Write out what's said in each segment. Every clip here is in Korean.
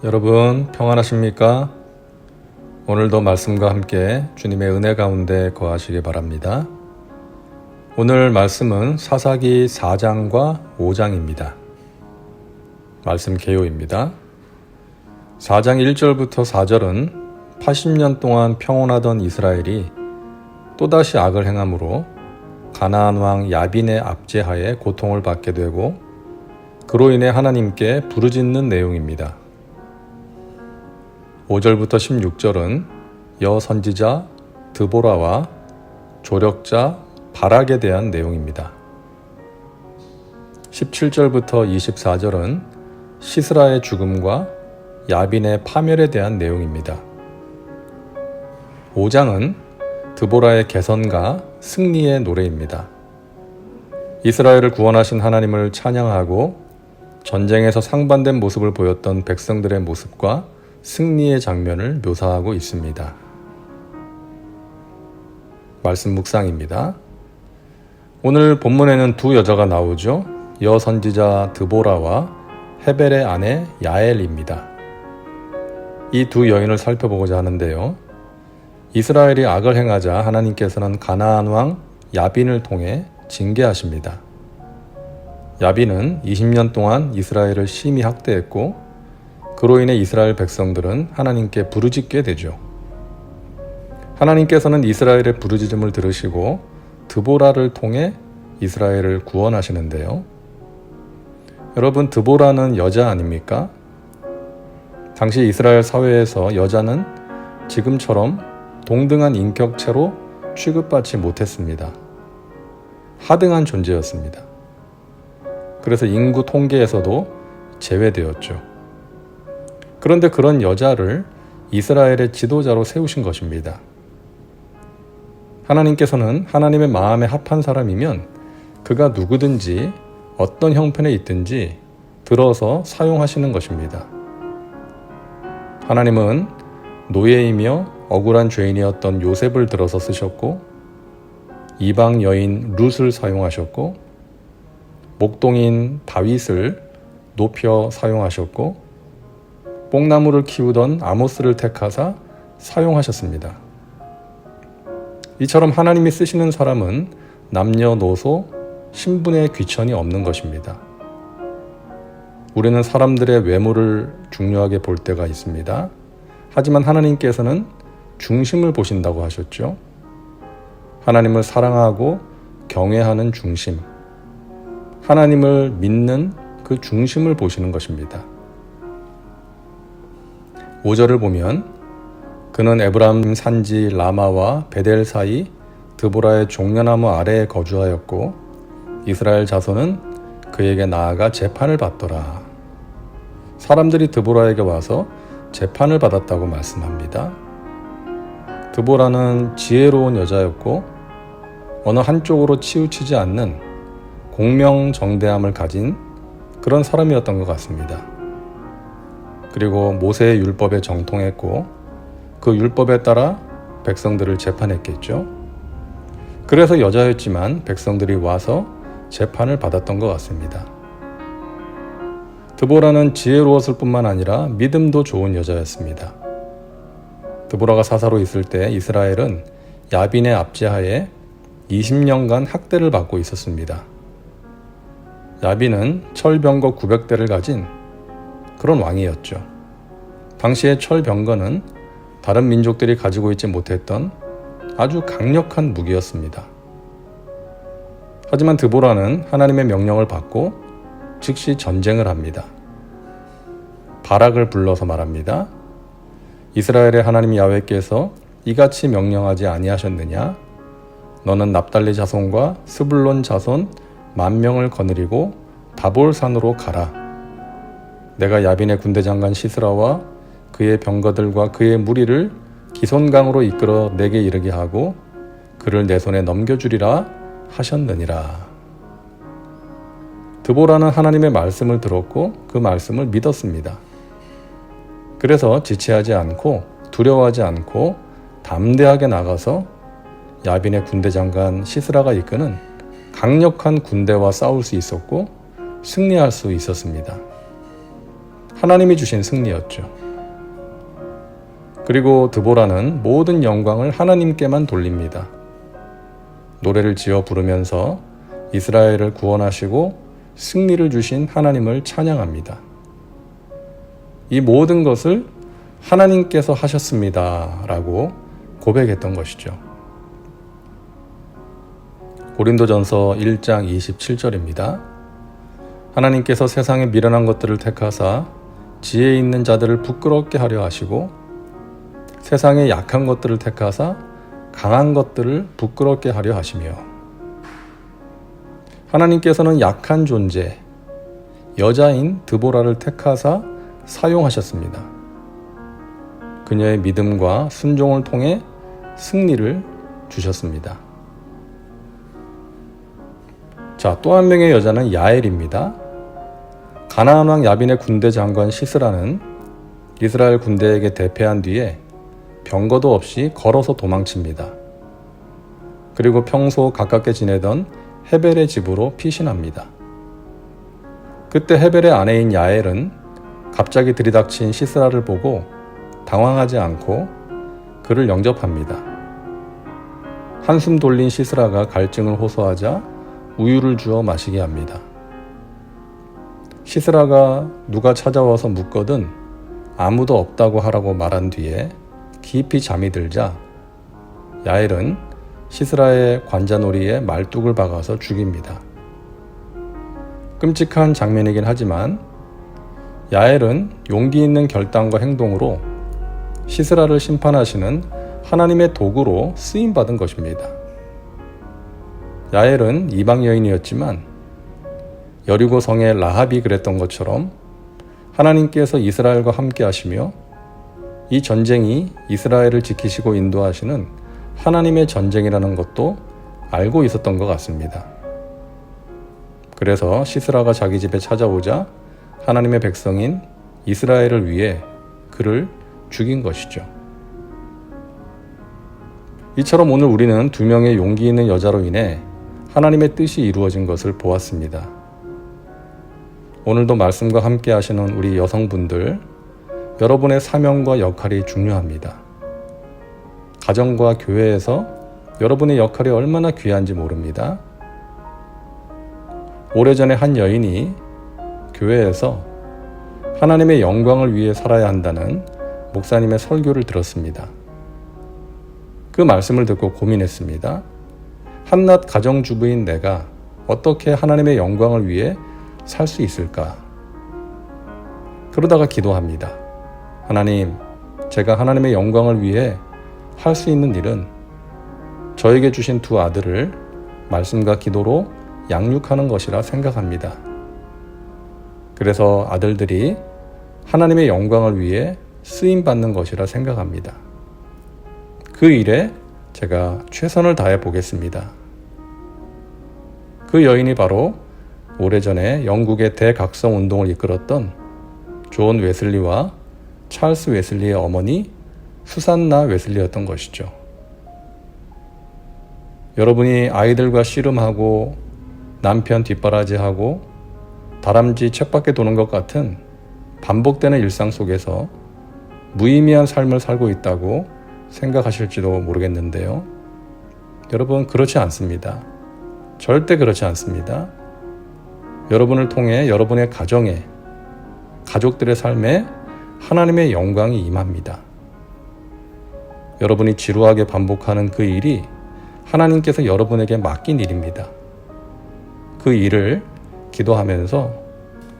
여러분 평안하십니까? 오늘도 말씀과 함께 주님의 은혜 가운데 거하시기 바랍니다. 오늘 말씀은 사사기 4장과 5장입니다. 말씀 개요입니다. 4장 1절부터 4절은 80년 동안 평온하던 이스라엘이 또다시 악을 행함으로 가나안 왕 야빈의 압제하에 고통을 받게 되고 그로 인해 하나님께 부르짖는 내용입니다. 5절부터 16절은 여선지자 드보라와 조력자 바락에 대한 내용입니다. 17절부터 24절은 시스라의 죽음과 야빈의 파멸에 대한 내용입니다. 5장은 드보라의 개선과 승리의 노래입니다. 이스라엘을 구원하신 하나님을 찬양하고 전쟁에서 상반된 모습을 보였던 백성들의 모습과 승리의 장면을 묘사하고 있습니다. 말씀 묵상입니다. 오늘 본문에는 두 여자가 나오죠. 여선지자 드보라와 헤벨의 아내 야엘입니다. 이 두 여인을 살펴보고자 하는데요. 이스라엘이 악을 행하자 하나님께서는 가나안 왕 야빈을 통해 징계하십니다. 야빈은 20년 동안 이스라엘을 심히 학대했고 그로 인해 이스라엘 백성들은 하나님께 부르짖게 되죠. 하나님께서는 이스라엘의 부르짖음을 들으시고 드보라를 통해 이스라엘을 구원하시는데요. 여러분, 드보라는 여자 아닙니까? 당시 이스라엘 사회에서 여자는 지금처럼 동등한 인격체로 취급받지 못했습니다. 하등한 존재였습니다. 그래서 인구 통계에서도 제외되었죠. 그런데 그런 여자를 이스라엘의 지도자로 세우신 것입니다. 하나님께서는 하나님의 마음에 합한 사람이면 그가 누구든지 어떤 형편에 있든지 들어서 사용하시는 것입니다. 하나님은 노예이며 억울한 죄인이었던 요셉을 들어서 쓰셨고 이방 여인 룻을 사용하셨고 목동인 다윗을 높여 사용하셨고 뽕나무를 키우던 아모스를 택하사 사용하셨습니다. 이처럼 하나님이 쓰시는 사람은 남녀노소, 신분의 귀천이 없는 것입니다. 우리는 사람들의 외모를 중요하게 볼 때가 있습니다. 하지만 하나님께서는 중심을 보신다고 하셨죠. 하나님을 사랑하고 경외하는 중심, 하나님을 믿는 그 중심을 보시는 것입니다. 5절을 보면 그는 에브라임 산지 라마와 베델 사이 드보라의 종려나무 아래에 거주하였고 이스라엘 자손은 그에게 나아가 재판을 받더라. 사람들이 드보라에게 와서 재판을 받았다고 말씀합니다. 드보라는 지혜로운 여자였고 어느 한쪽으로 치우치지 않는 공명정대함을 가진 그런 사람이었던 것 같습니다. 그리고 모세의 율법에 정통했고 그 율법에 따라 백성들을 재판했겠죠. 그래서 여자였지만 백성들이 와서 재판을 받았던 것 같습니다. 드보라는 지혜로웠을 뿐만 아니라 믿음도 좋은 여자였습니다. 드보라가 사사로 있을 때 이스라엘은 야빈의 압제하에 20년간 학대를 받고 있었습니다. 야빈은 철병거 900대를 가진 그런 왕이었죠. 당시의 철병거는 다른 민족들이 가지고 있지 못했던 아주 강력한 무기였습니다. 하지만 드보라는 하나님의 명령을 받고 즉시 전쟁을 합니다. 바락을 불러서 말합니다. 이스라엘의 하나님 야훼께서 이같이 명령하지 아니하셨느냐? 너는 납달리 자손과 스불론 자손 10,000명을 거느리고 다볼산으로 가라. 내가 야빈의 군대 장관 시스라와 그의 병거들과 그의 무리를 기손강으로 이끌어 내게 이르게 하고 그를 내 손에 넘겨주리라 하셨느니라. 드보라는 하나님의 말씀을 들었고 그 말씀을 믿었습니다. 그래서 지체하지 않고 두려워하지 않고 담대하게 나가서 야빈의 군대 장관 시스라가 이끄는 강력한 군대와 싸울 수 있었고 승리할 수 있었습니다. 하나님이 주신 승리였죠. 그리고 드보라는 모든 영광을 하나님께만 돌립니다. 노래를 지어 부르면서 이스라엘을 구원하시고 승리를 주신 하나님을 찬양합니다. 이 모든 것을 하나님께서 하셨습니다 라고 고백했던 것이죠. 고린도전서 1장 27절입니다. 하나님께서 세상에 미련한 것들을 택하사 지혜 있는 자들을 부끄럽게 하려 하시고 세상에 약한 것들을 택하사 강한 것들을 부끄럽게 하려 하시며 하나님께서는 약한 존재, 여자인 드보라를 택하사 사용하셨습니다. 그녀의 믿음과 순종을 통해 승리를 주셨습니다. 자, 또 한 명의 여자는 야엘입니다. 가나안 왕 야빈의 군대 장관 시스라는 이스라엘 군대에게 대패한 뒤에 병거도 없이 걸어서 도망칩니다. 그리고 평소 가깝게 지내던 헤벨의 집으로 피신합니다. 그때 헤벨의 아내인 야엘은 갑자기 들이닥친 시스라를 보고 당황하지 않고 그를 영접합니다. 한숨 돌린 시스라가 갈증을 호소하자 우유를 주어 마시게 합니다. 시스라가 누가 찾아와서 묻거든 아무도 없다고 하라고 말한 뒤에 깊이 잠이 들자 야엘은 시스라의 관자놀이에 말뚝을 박아서 죽입니다. 끔찍한 장면이긴 하지만 야엘은 용기 있는 결단과 행동으로 시스라를 심판하시는 하나님의 도구로 쓰임받은 것입니다. 야엘은 이방 여인이었지만 여리고 성의 라합이 그랬던 것처럼 하나님께서 이스라엘과 함께 하시며 이 전쟁이 이스라엘을 지키시고 인도하시는 하나님의 전쟁이라는 것도 알고 있었던 것 같습니다. 그래서 시스라가 자기 집에 찾아오자 하나님의 백성인 이스라엘을 위해 그를 죽인 것이죠. 이처럼 오늘 우리는 두 명의 용기 있는 여자로 인해 하나님의 뜻이 이루어진 것을 보았습니다. 오늘도 말씀과 함께 하시는 우리 여성분들, 여러분의 사명과 역할이 중요합니다. 가정과 교회에서 여러분의 역할이 얼마나 귀한지 모릅니다. 오래전에 한 여인이 교회에서 하나님의 영광을 위해 살아야 한다는 목사님의 설교를 들었습니다. 그 말씀을 듣고 고민했습니다. 한낱 가정주부인 내가 어떻게 하나님의 영광을 위해 살 수 있을까? 그러다가 기도합니다. 하나님, 제가 하나님의 영광을 위해 할 수 있는 일은 저에게 주신 두 아들을 말씀과 기도로 양육하는 것이라 생각합니다. 그래서 아들들이 하나님의 영광을 위해 쓰임받는 것이라 생각합니다. 그 일에 제가 최선을 다해 보겠습니다. 그 여인이 바로 오래전에 영국의 대각성 운동을 이끌었던 존 웨슬리와 찰스 웨슬리의 어머니 수산나 웨슬리였던 것이죠. 여러분이 아이들과 씨름하고 남편 뒷바라지하고 다람쥐 쳇바퀴 도는 것 같은 반복되는 일상 속에서 무의미한 삶을 살고 있다고 생각하실지도 모르겠는데요. 여러분, 그렇지 않습니다. 절대 그렇지 않습니다. 여러분을 통해 여러분의 가정에, 가족들의 삶에 하나님의 영광이 임합니다. 여러분이 지루하게 반복하는 그 일이 하나님께서 여러분에게 맡긴 일입니다. 그 일을 기도하면서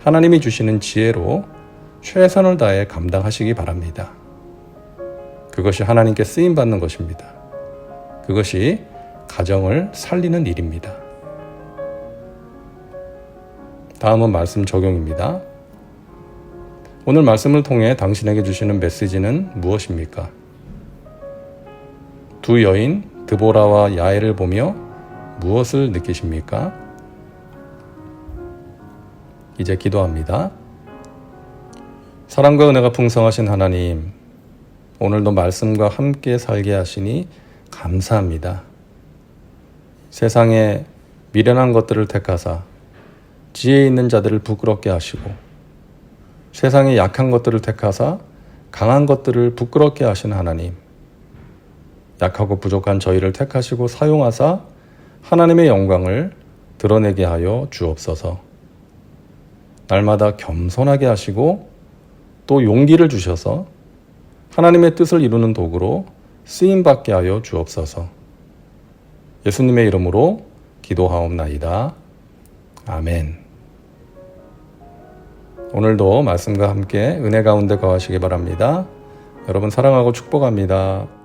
하나님이 주시는 지혜로 최선을 다해 감당하시기 바랍니다. 그것이 하나님께 쓰임받는 것입니다. 그것이 가정을 살리는 일입니다. 다음은 말씀 적용입니다. 오늘 말씀을 통해 당신에게 주시는 메시지는 무엇입니까? 두 여인 드보라와 야엘을 보며 무엇을 느끼십니까? 이제 기도합니다. 사랑과 은혜가 풍성하신 하나님, 오늘도 말씀과 함께 살게 하시니 감사합니다. 세상에 미련한 것들을 택하사 지혜 있는 자들을 부끄럽게 하시고 세상에 약한 것들을 택하사 강한 것들을 부끄럽게 하신 하나님, 약하고 부족한 저희를 택하시고 사용하사 하나님의 영광을 드러내게 하여 주옵소서. 날마다 겸손하게 하시고 또 용기를 주셔서 하나님의 뜻을 이루는 도구로 쓰임받게 하여 주옵소서. 예수님의 이름으로 기도하옵나이다. 아멘. 오늘도 말씀과 함께 은혜 가운데 거하시기 바랍니다. 여러분 사랑하고 축복합니다.